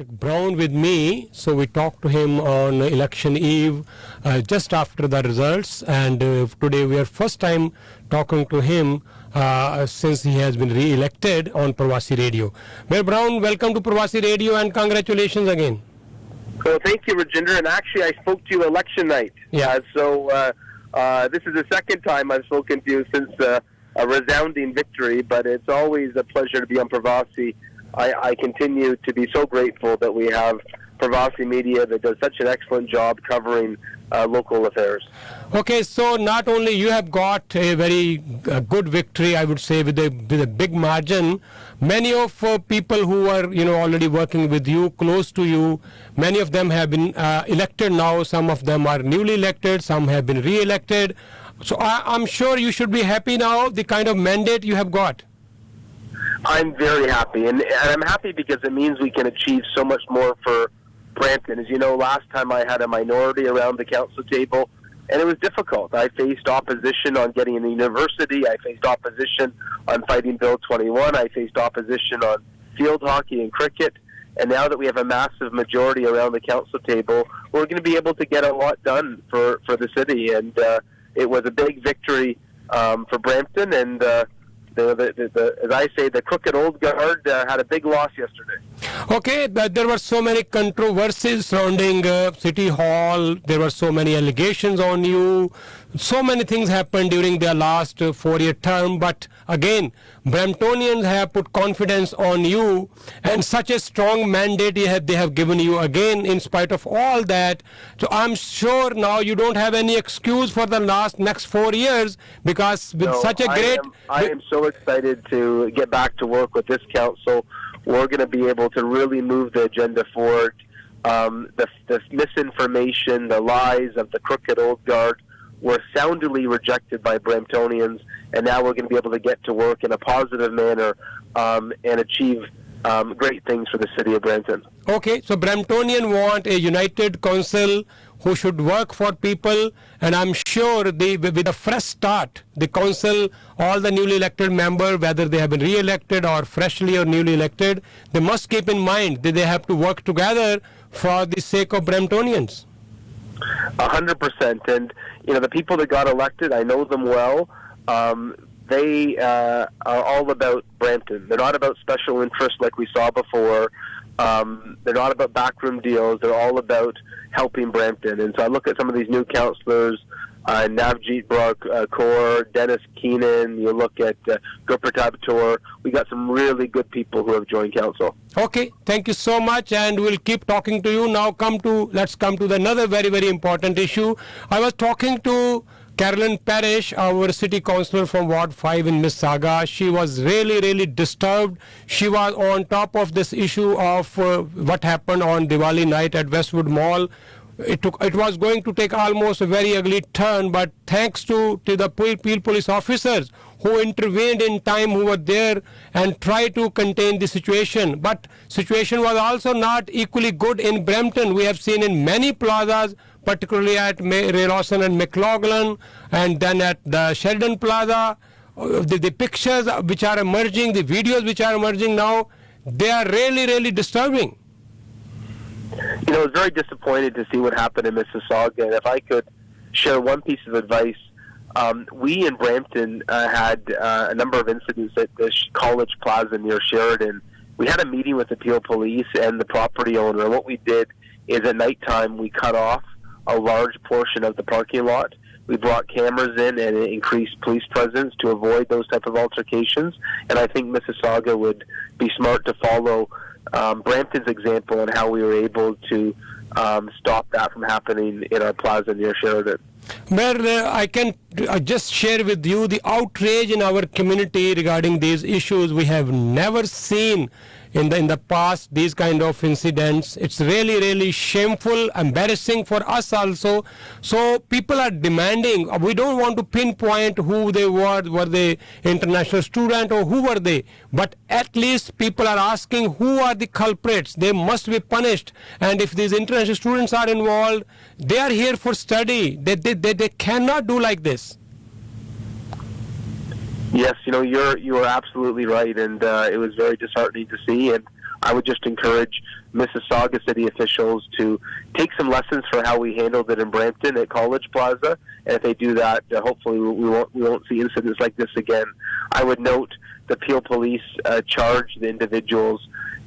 Brown with me, so we talked to him on election eve, just after the results, and today we are first time talking to him since he has been re-elected on Parvasi Radio. Mayor Brown, welcome to Parvasi Radio and congratulations again. Well, thank you, Rajinder. And actually, I spoke to you election night. Yeah. This is the second time I've spoken to you since a resounding victory, but it's always a pleasure to be on Parvasi. I continue to be so grateful that we have Parvasi Media that does such an excellent job covering local affairs. Okay, so not only you have got a very good victory, I would say, with a big margin. Many of people who are already working with you, close to you, many of them have been elected now. Some of them are newly elected. Some have been re-elected. So I'm sure you should be happy now, the kind of mandate you have got. I'm very happy, and I'm happy because it means we can achieve so much more for Brampton. As you know, last time I had a minority around the council table, and it was difficult. I faced opposition on getting in the university. I faced opposition on fighting Bill 21. I faced opposition on field hockey and cricket. And now that we have a massive majority around the council table, we're going to be able to get a lot done for the city. And it was a big victory for Brampton, and as I say, the crooked old guard had a big loss yesterday. Okay, but there were so many controversies surrounding City Hall. There were so many allegations on you. So many things happened during their last 4-year term. But again, Bramptonians have put confidence on you, and such a strong mandate they have given you again in spite of all that. So I'm sure now you don't have any excuse for the next 4 years, because with such a great... I am so excited to get back to work with this council. We're going to be able to really move the agenda forward. The misinformation, the lies of the crooked old guard were soundly rejected by Bramptonians, and now we're going to be able to get to work in a positive manner and achieve great things for the city of Brampton. Okay, so Bramptonians want a united council who should work for people, and I'm sure with a fresh start, the council, all the newly elected members, whether they have been re-elected or freshly or newly elected, they must keep in mind that they have to work together for the sake of Bramptonians. 100%. And, the people that got elected, I know them well. They are all about Brampton. They're not about special interests like we saw before. They're not about backroom deals. They're all about helping Brampton. And so I look at some of these new councillors, Navjeet Kaur, Dennis Keenan, you look at Gurpratap Kaur. We got some really good people who have joined council. Okay, thank you so much, and we'll keep talking to you. Now let's come to another very, very important issue. I was talking to Carolyn Parrish, our city councillor from Ward 5 in Mississauga. She was really, really disturbed. She was on top of this issue of what happened on Diwali night at Westwood Mall. It was going to take almost a very ugly turn, but thanks to the Peel police officers who intervened in time, who were there and tried to contain the situation. But situation was also not equally good in Brampton. We have seen in many plazas, particularly at Ray Lawson and McLaughlin, and then at the Sheridan Plaza, the pictures which are emerging, the videos which are emerging now, they are really, really disturbing. I was very disappointed to see what happened in Mississauga, and if I could share one piece of advice, we in Brampton had a number of incidents at the College Plaza near Sheridan. We had a meeting with the Peel Police and the property owner, and what we did is at nighttime we cut off a large portion of the parking lot. We brought cameras in and increased police presence to avoid those type of altercations, and I think Mississauga would be smart to follow Brampton's example and how we were able to stop that from happening in our plaza near Sheridan. Mayor, I can just share with you the outrage in our community regarding these issues. We have never seen in the past these kind of incidents. It's really, really shameful, embarrassing for us also. So people are demanding, we don't want to pinpoint who they were they international student or who were they, but at least people are asking who are the culprits. They must be punished, and if these international students are involved, they are here for study. They cannot do like this. Yes, you are absolutely right, and it was very disheartening to see. And I would just encourage Mississauga city officials to take some lessons for how we handled it in Brampton at College Plaza, and if they do that, hopefully we won't see incidents like this again. I would note the Peel Police charged the individuals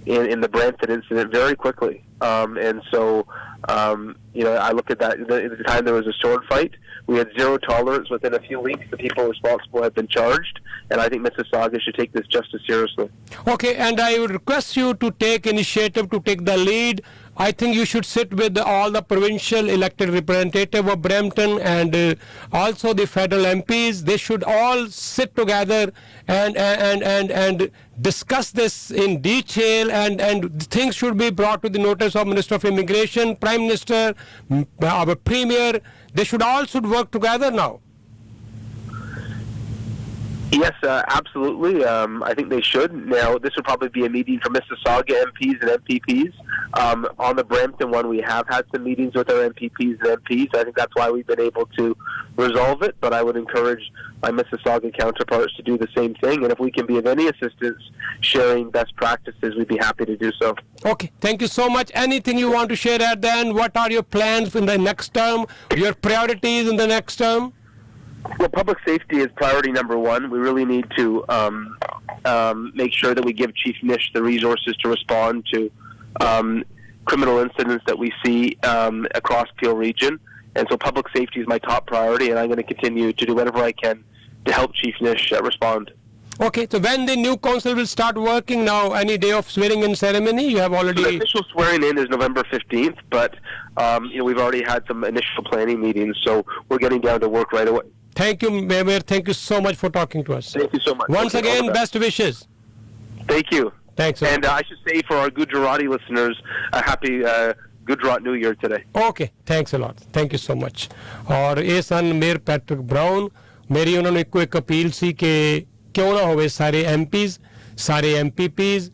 in the Brampton incident very quickly, and so I look at that. At the time there was a sword fight, we had zero tolerance. Within a few weeks, the people responsible had been charged, and I think Mississauga should take this just as seriously. Okay, and I would request you to take initiative, to take the lead. I think you should sit with all the provincial elected representative of Brampton and also the federal MPs. They should all sit together and discuss this in detail, and things should be brought to the notice of Minister of Immigration, Prime Minister, our Premier. They should work together now. Yes, absolutely. I think they should. Now, this would probably be a meeting for Mississauga MPs and MPPs. On the Brampton one, we have had some meetings with our MPPs and MPs. I think that's why we've been able to resolve it, but I would encourage my Mississauga counterparts to do the same thing, and if we can be of any assistance sharing best practices, we'd be happy to do so. Okay, thank you so much. Anything you want to share at the end? What are your plans in the next term, your priorities in the next term? Well, public safety is priority number one. We really need to make sure that we give Chief Nish the resources to respond to criminal incidents that we see across Peel region. And so public safety is my top priority, and I'm going to continue to do whatever I can to help Chief Nish respond. Okay, so when the new council will start working now, any day of swearing-in ceremony? You have already... The official swearing-in is November 15th, but we've already had some initial planning meetings, so we're getting down to work right away. Thank you, Mayor. Thank you so much for talking to us. Thank you so much. Once again, best wishes. Thank you. Thanks. And I should say for our Gujarati listeners, a happy Gujarat New Year today. Okay, thanks a lot. Thank you so much. और ये सन mayor Patrick brown, मेरी उन्होंने एक appeal सी कि क्यों ना होवे सारे MPs, सारे MPPs,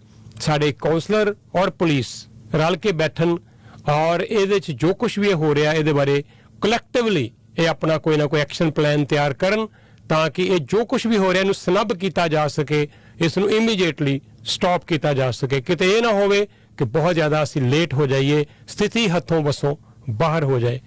सारे काउंसलर और पुलिस रल के बैठन और ਇਹਦੇ ਚ जो कुछ भी हो रहा ਇਹਦੇ ਬਾਰੇ ਕਲੈਕਟਿਵਲੀ ਇਹ ਆਪਣਾ ਕੋਈ ਨਾ ਕੋਈ ਐਕਸ਼ਨ ਪਲਾਨ ਤਿਆਰ ਕਰਨ ਤਾਂ ਕਿ ਇਹ ਜੋ ਕੁਝ ਵੀ ਹੋ ਰਿਹਾ ਇਹਨੂੰ ਸਨੱਬ ਕੀਤਾ ਜਾ ਸਕੇ, ਇਸ ਨੂੰ ਇਮੀਡੀਏਟਲੀ ਸਟਾਪ ਕੀਤਾ ਜਾ ਸਕੇ। ਕਿਤੇ ਇਹ ਨਾ ਹੋਵੇ ਕਿ ਬਹੁਤ ਜ਼ਿਆਦਾ ਅਸੀਂ ਲੇਟ ਹੋ ਜਾਈਏ, ਸਥਿਤੀ ਹੱਥੋਂ ਵੱਸੋਂ ਬਾਹਰ ਹੋ ਜਾਏ।